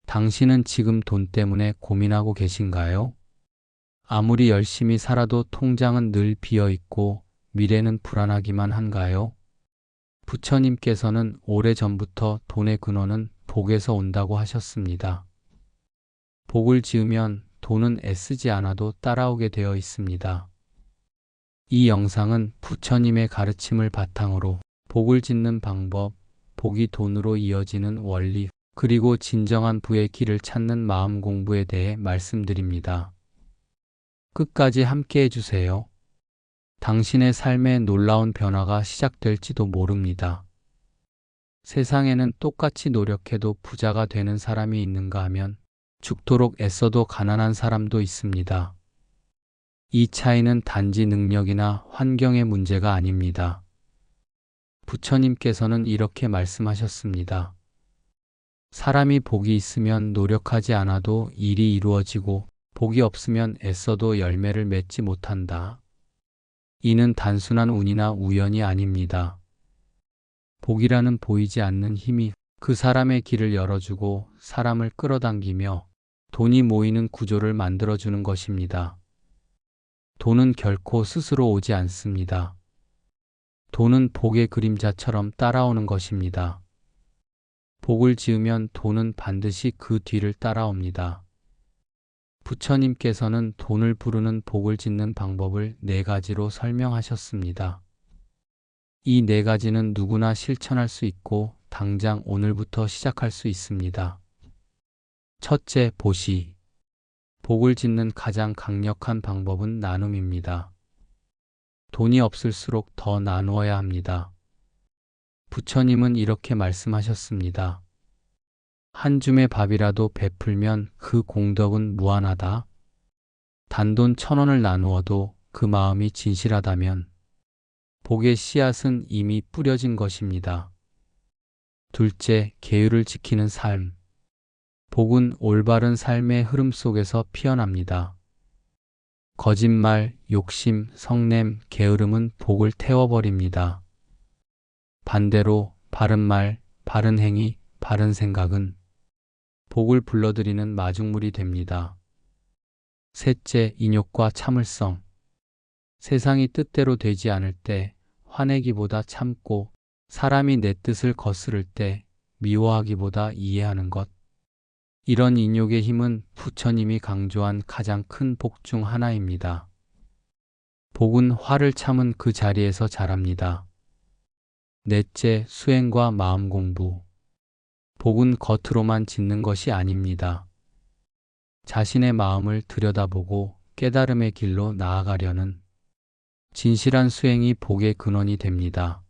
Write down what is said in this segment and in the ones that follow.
당신은 지금 돈 때문에 고민하고 계신가요? 아무리 열심히 살아도 통장은 늘 비어 있고 미래는 불안하기만 한가요? 부처님께서는 오래전부터 돈의 근원은 복에서 온다고 하셨습니다. 복을 지으면 돈은 애쓰지 않아도 따라오게 되어 있습니다. 이 영상은 부처님의 가르침을 바탕으로 복을 짓는 방법, 복이 돈으로 이어지는 원리, 그리고 진정한 부의 길을 찾는 마음 공부에 대해 말씀드립니다. 끝까지 함께 해주세요. 당신의 삶에 놀라운 변화가 시작될지도 모릅니다. 세상에는 똑같이 노력해도 부자가 되는 사람이 있는가 하면 죽도록 애써도 가난한 사람도 있습니다. 이 차이는 단지 능력이나 환경의 문제가 아닙니다. 부처님께서는 이렇게 말씀하셨습니다. 사람이 복이 있으면 노력하지 않아도 일이 이루어지고 복이 없으면 애써도 열매를 맺지 못한다. 이는 단순한 운이나 우연이 아닙니다. 복이라는 보이지 않는 힘이 그 사람의 길을 열어주고 사람을 끌어당기며 돈이 모이는 구조를 만들어주는 것입니다. 돈은 결코 스스로 오지 않습니다. 돈은 복의 그림자처럼 따라오는 것입니다. 복을 지으면 돈은 반드시 그 뒤를 따라옵니다. 부처님께서는 돈을 부르는 복을 짓는 방법을 4가지로 설명하셨습니다. 이 4가지는 누구나 실천할 수 있고 당장 오늘부터 시작할 수 있습니다. 첫째, 보시. 복을 짓는 가장 강력한 방법은 나눔입니다. 돈이 없을수록 더 나누어야 합니다. 부처님은 이렇게 말씀하셨습니다. 한 줌의 밥이라도 베풀면 그 공덕은 무한하다. 단돈 1,000원을 나누어도 그 마음이 진실하다면 복의 씨앗은 이미 뿌려진 것입니다. 둘째, 계율을 지키는 삶. 복은 올바른 삶의 흐름 속에서 피어납니다. 거짓말, 욕심, 성냄, 게으름은 복을 태워버립니다. 반대로 바른 말, 바른 행위, 바른 생각은 복을 불러들이는 마중물이 됩니다. 셋째, 인욕과 참을성. 세상이 뜻대로 되지 않을 때 화내기보다 참고, 사람이 내 뜻을 거스를 때 미워하기보다 이해하는 것. 이런 인욕의 힘은 부처님이 강조한 가장 큰 복 중 하나입니다. 복은 화를 참은 그 자리에서 자랍니다. 넷째, 수행과 마음 공부. 복은 겉으로만 짓는 것이 아닙니다. 자신의 마음을 들여다보고 깨달음의 길로 나아가려는 진실한 수행이 복의 근원이 됩니다.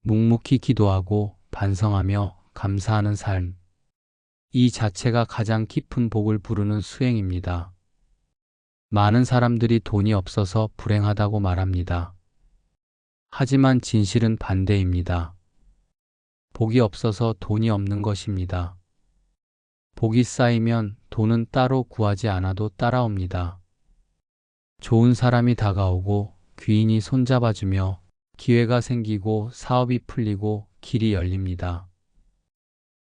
묵묵히 기도하고 반성하며 감사하는 삶. 이 자체가 가장 깊은 복을 부르는 수행입니다. 많은 사람들이 돈이 없어서 불행하다고 말합니다. 하지만 진실은 반대입니다. 복이 없어서 돈이 없는 것입니다. 복이 쌓이면 돈은 따로 구하지 않아도 따라옵니다. 좋은 사람이 다가오고 귀인이 손잡아주며 기회가 생기고 사업이 풀리고 길이 열립니다.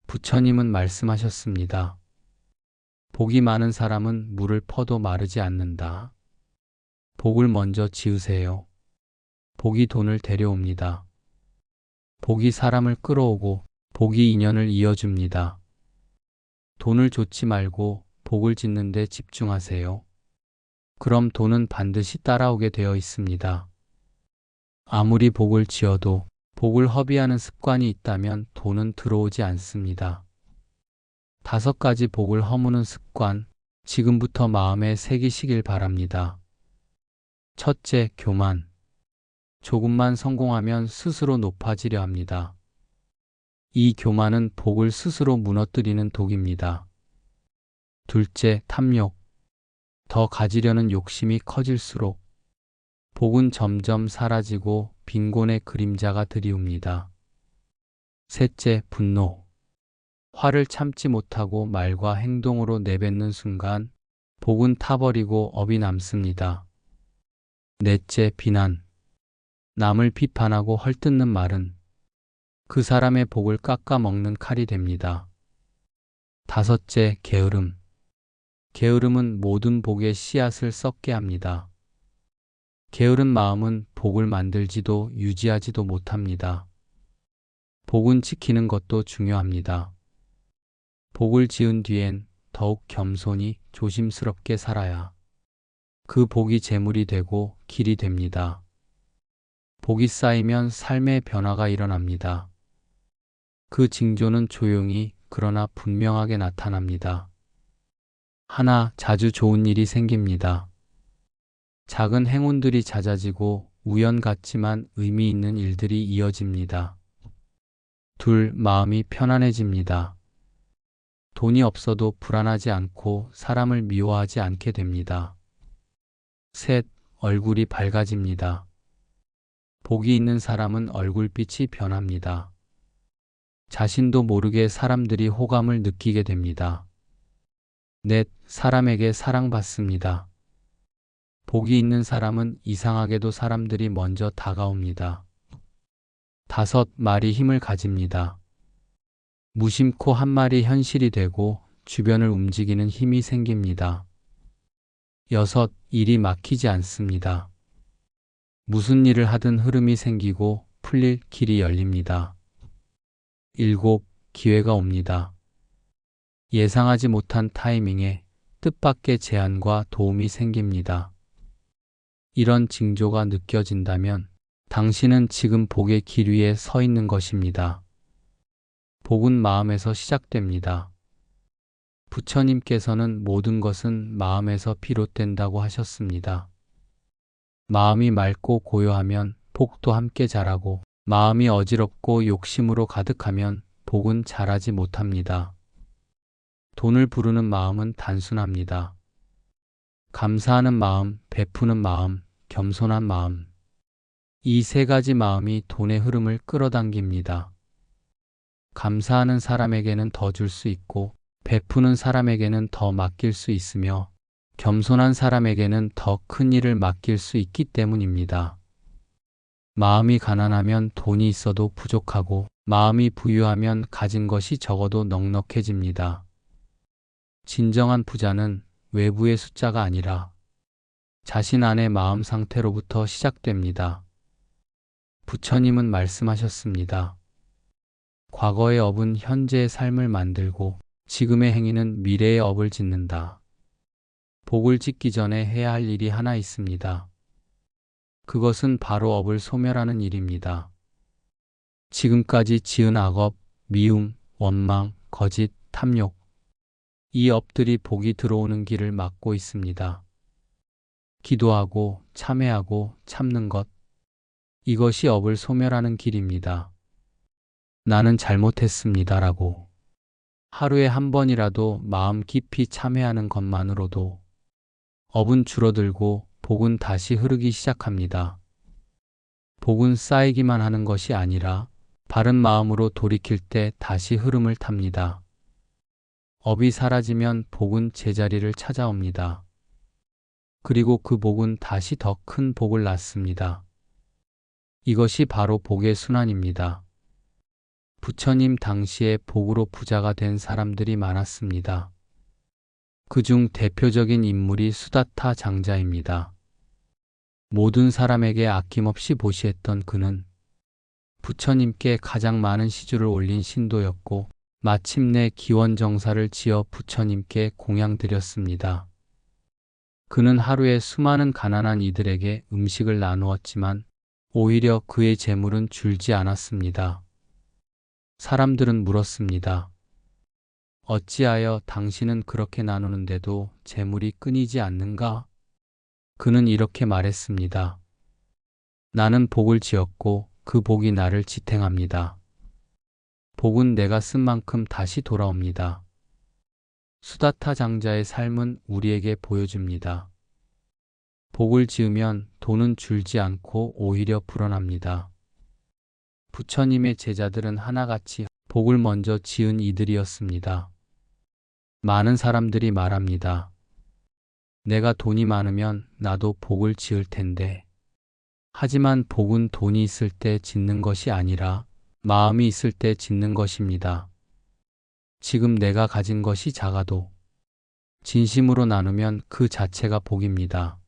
부처님은 말씀하셨습니다. 복이 많은 사람은 물을 퍼도 마르지 않는다. 복을 먼저 지으세요. 복이 돈을 데려옵니다. 복이 사람을 끌어오고 복이 인연을 이어줍니다. 돈을 좇지 말고 복을 짓는 데 집중하세요. 그럼 돈은 반드시 따라오게 되어 있습니다. 아무리 복을 지어도 복을 허비하는 습관이 있다면 돈은 들어오지 않습니다. 5가지 복을 허무는 습관, 지금부터 마음에 새기시길 바랍니다. 첫째, 교만. 조금만 성공하면 스스로 높아지려 합니다. 이 교만은 복을 스스로 무너뜨리는 독입니다. 둘째, 탐욕. 더 가지려는 욕심이 커질수록 복은 점점 사라지고 빈곤의 그림자가 드리웁니다. 셋째, 분노. 화를 참지 못하고 말과 행동으로 내뱉는 순간 복은 타버리고 업이 남습니다. 넷째, 비난. 남을 비판하고 헐뜯는 말은 그 사람의 복을 깎아먹는 칼이 됩니다. 5째, 게으름. 게으름은 모든 복의 씨앗을 썩게 합니다. 게으른 마음은 복을 만들지도 유지하지도 못합니다. 복은 지키는 것도 중요합니다. 복을 지은 뒤엔 더욱 겸손히 조심스럽게 살아야 그 복이 재물이 되고 길이 됩니다. 복이 쌓이면 삶의 변화가 일어납니다. 그 징조는 조용히 그러나 분명하게 나타납니다. 하나, 자주 좋은 일이 생깁니다. 작은 행운들이 잦아지고 우연 같지만 의미 있는 일들이 이어집니다. 둘, 마음이 편안해집니다. 돈이 없어도 불안하지 않고 사람을 미워하지 않게 됩니다. 셋, 얼굴이 밝아집니다. 복이 있는 사람은 얼굴빛이 변합니다. 자신도 모르게 사람들이 호감을 느끼게 됩니다. 넷, 사람에게 사랑받습니다. 복이 있는 사람은 이상하게도 사람들이 먼저 다가옵니다. 다섯, 말이 힘을 가집니다. 무심코 한 말이 현실이 되고 주변을 움직이는 힘이 생깁니다. 여섯, 일이 막히지 않습니다. 무슨 일을 하든 흐름이 생기고 풀릴 길이 열립니다. 일곱, 기회가 옵니다. 예상하지 못한 타이밍에 뜻밖의 제안과 도움이 생깁니다. 이런 징조가 느껴진다면 당신은 지금 복의 길 위에 서 있는 것입니다. 복은 마음에서 시작됩니다. 부처님께서는 모든 것은 마음에서 비롯된다고 하셨습니다. 마음이 맑고 고요하면 복도 함께 자라고 마음이 어지럽고 욕심으로 가득하면 복은 자라지 못합니다. 돈을 부르는 마음은 단순합니다. 감사하는 마음, 베푸는 마음, 겸손한 마음. 이 세 가지 마음이 돈의 흐름을 끌어당깁니다. 감사하는 사람에게는 더 줄 수 있고 베푸는 사람에게는 더 맡길 수 있으며 겸손한 사람에게는 더 큰 일을 맡길 수 있기 때문입니다. 마음이 가난하면 돈이 있어도 부족하고 마음이 부유하면 가진 것이 적어도 넉넉해집니다. 진정한 부자는 외부의 숫자가 아니라 자신 안의 마음 상태로부터 시작됩니다. 부처님은 말씀하셨습니다. 과거의 업은 현재의 삶을 만들고 지금의 행위는 미래의 업을 짓는다. 복을 짓기 전에 해야 할 일이 하나 있습니다. 그것은 바로 업을 소멸하는 일입니다. 지금까지 지은 악업, 미움, 원망, 거짓, 탐욕. 이 업들이 복이 들어오는 길을 막고 있습니다. 기도하고 참회하고 참는 것. 이것이 업을 소멸하는 길입니다. 나는 잘못했습니다라고 하루에 한 번이라도 마음 깊이 참회하는 것만으로도 업은 줄어들고 복은 다시 흐르기 시작합니다. 복은 쌓이기만 하는 것이 아니라 바른 마음으로 돌이킬 때 다시 흐름을 탑니다. 업이 사라지면 복은 제자리를 찾아옵니다. 그리고 그 복은 다시 더 큰 복을 낳습니다. 이것이 바로 복의 순환입니다. 부처님 당시에 복으로 부자가 된 사람들이 많았습니다. 그중 대표적인 인물이 수다타 장자입니다. 모든 사람에게 아낌없이 보시했던 그는 부처님께 가장 많은 시주를 올린 신도였고 마침내 기원정사를 지어 부처님께 공양드렸습니다. 그는 하루에 수많은 가난한 이들에게 음식을 나누었지만 오히려 그의 재물은 줄지 않았습니다. 사람들은 물었습니다. 어찌하여 당신은 그렇게 나누는데도 재물이 끊이지 않는가? 그는 이렇게 말했습니다. 나는 복을 지었고 그 복이 나를 지탱합니다. 복은 내가 쓴 만큼 다시 돌아옵니다. 수다타 장자의 삶은 우리에게 보여줍니다. 복을 지으면 돈은 줄지 않고 오히려 불어납니다. 부처님의 제자들은 하나같이 복을 먼저 지은 이들이었습니다. 많은 사람들이 말합니다. 내가 돈이 많으면 나도 복을 지을 텐데. 하지만 복은 돈이 있을 때 짓는 것이 아니라 마음이 있을 때 짓는 것입니다. 지금 내가 가진 것이 작아도 진심으로 나누면 그 자체가 복입니다.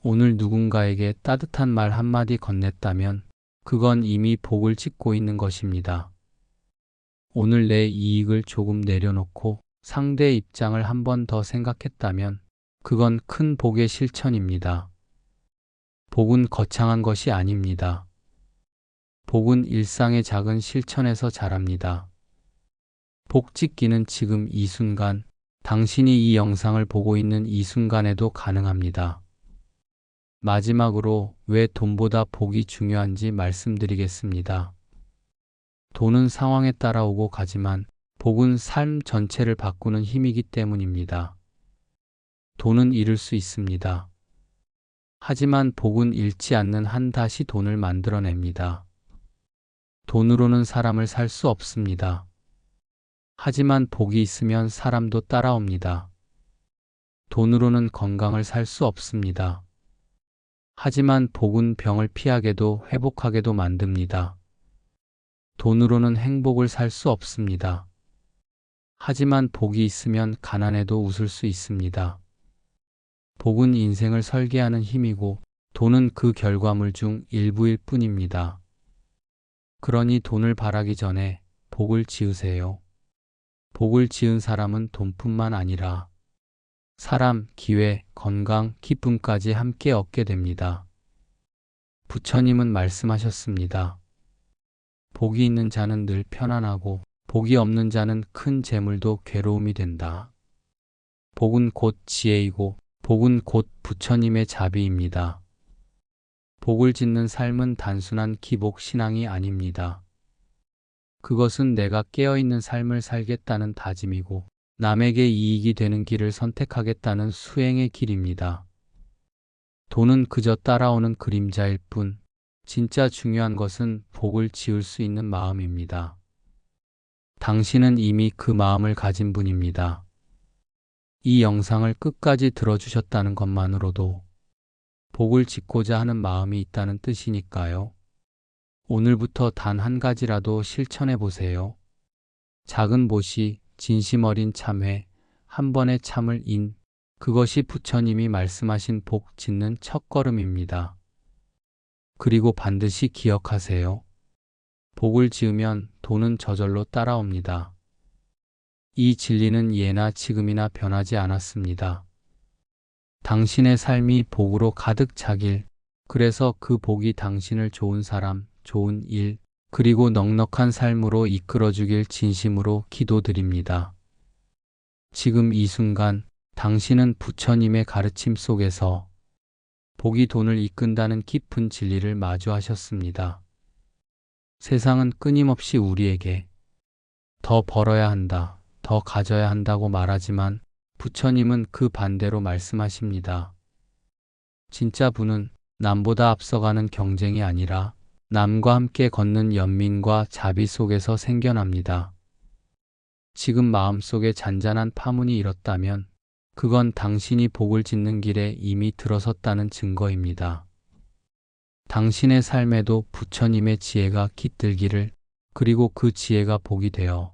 오늘 누군가에게 따뜻한 말 한마디 건넸다면 그건 이미 복을 짓고 있는 것입니다. 오늘 내 이익을 조금 내려놓고 상대의 입장을 한 번 더 생각했다면 그건 큰 복의 실천입니다. 복은 거창한 것이 아닙니다. 복은 일상의 작은 실천에서 자랍니다. 복 짓기는 지금 이 순간, 당신이 이 영상을 보고 있는 이 순간에도 가능합니다. 마지막으로 왜 돈보다 복이 중요한지 말씀드리겠습니다. 돈은 상황에 따라 오고 가지만 복은 삶 전체를 바꾸는 힘이기 때문입니다. 돈은 잃을 수 있습니다. 하지만 복은 잃지 않는 한 다시 돈을 만들어냅니다. 돈으로는 사람을 살 수 없습니다. 하지만 복이 있으면 사람도 따라옵니다. 돈으로는 건강을 살 수 없습니다. 하지만 복은 병을 피하게도 회복하게도 만듭니다. 돈으로는 행복을 살 수 없습니다. 하지만 복이 있으면 가난해도 웃을 수 있습니다. 복은 인생을 설계하는 힘이고 돈은 그 결과물 중 일부일 뿐입니다. 그러니 돈을 바라기 전에 복을 지으세요. 복을 지은 사람은 돈뿐만 아니라 사람, 기회, 건강, 기쁨까지 함께 얻게 됩니다. 부처님은 말씀하셨습니다. 복이 있는 자는 늘 편안하고 복이 없는 자는 큰 재물도 괴로움이 된다. 복은 곧 지혜이고 복은 곧 부처님의 자비입니다. 복을 짓는 삶은 단순한 기복 신앙이 아닙니다. 그것은 내가 깨어있는 삶을 살겠다는 다짐이고 남에게 이익이 되는 길을 선택하겠다는 수행의 길입니다. 돈은 그저 따라오는 그림자일 뿐, 진짜 중요한 것은 복을 지을 수 있는 마음입니다. 당신은 이미 그 마음을 가진 분입니다. 이 영상을 끝까지 들어주셨다는 것만으로도 복을 짓고자 하는 마음이 있다는 뜻이니까요. 오늘부터 단 한 가지라도 실천해 보세요. 작은 보시, 진심 어린 참회, 한 번의 참을 인, 그것이 부처님이 말씀하신 복 짓는 첫걸음입니다. 그리고 반드시 기억하세요. 복을 지으면 돈은 저절로 따라옵니다. 이 진리는 예나 지금이나 변하지 않았습니다. 당신의 삶이 복으로 가득 차길, 그래서 그 복이 당신을 좋은 사람, 좋은 일, 그리고 넉넉한 삶으로 이끌어주길 진심으로 기도드립니다. 지금 이 순간 당신은 부처님의 가르침 속에서 복이 돈을 이끈다는 깊은 진리를 마주하셨습니다. 세상은 끊임없이 우리에게 더 벌어야 한다, 더 가져야 한다고 말하지만 부처님은 그 반대로 말씀하십니다. 진짜 부는 남보다 앞서가는 경쟁이 아니라 남과 함께 걷는 연민과 자비 속에서 생겨납니다. 지금 마음속에 잔잔한 파문이 일었다면 그건 당신이 복을 짓는 길에 이미 들어섰다는 증거입니다. 당신의 삶에도 부처님의 지혜가 깃들기를, 그리고 그 지혜가 복이 되어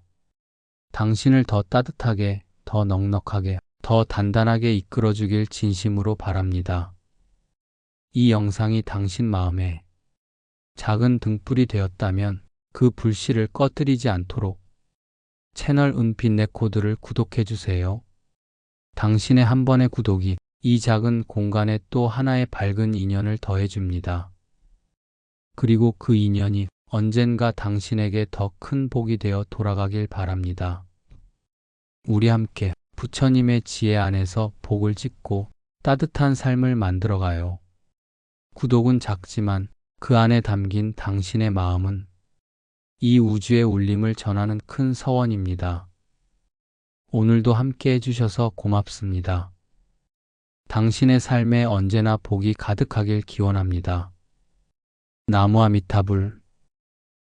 당신을 더 따뜻하게, 더 넉넉하게, 더 단단하게 이끌어주길 진심으로 바랍니다. 이 영상이 당신 마음에 작은 등불이 되었다면 그 불씨를 꺼뜨리지 않도록 채널 은빛 코드를 구독해주세요. 당신의 한 번의 구독이 이 작은 공간에 또 하나의 밝은 인연을 더해줍니다. 그리고 그 인연이 언젠가 당신에게 더 큰 복이 되어 돌아가길 바랍니다. 우리 함께 부처님의 지혜 안에서 복을 짓고 따뜻한 삶을 만들어가요. 구독은 작지만 그 안에 담긴 당신의 마음은 이 우주의 울림을 전하는 큰 서원입니다. 오늘도 함께 해주셔서 고맙습니다. 당신의 삶에 언제나 복이 가득하길 기원합니다. 나무 아미타불.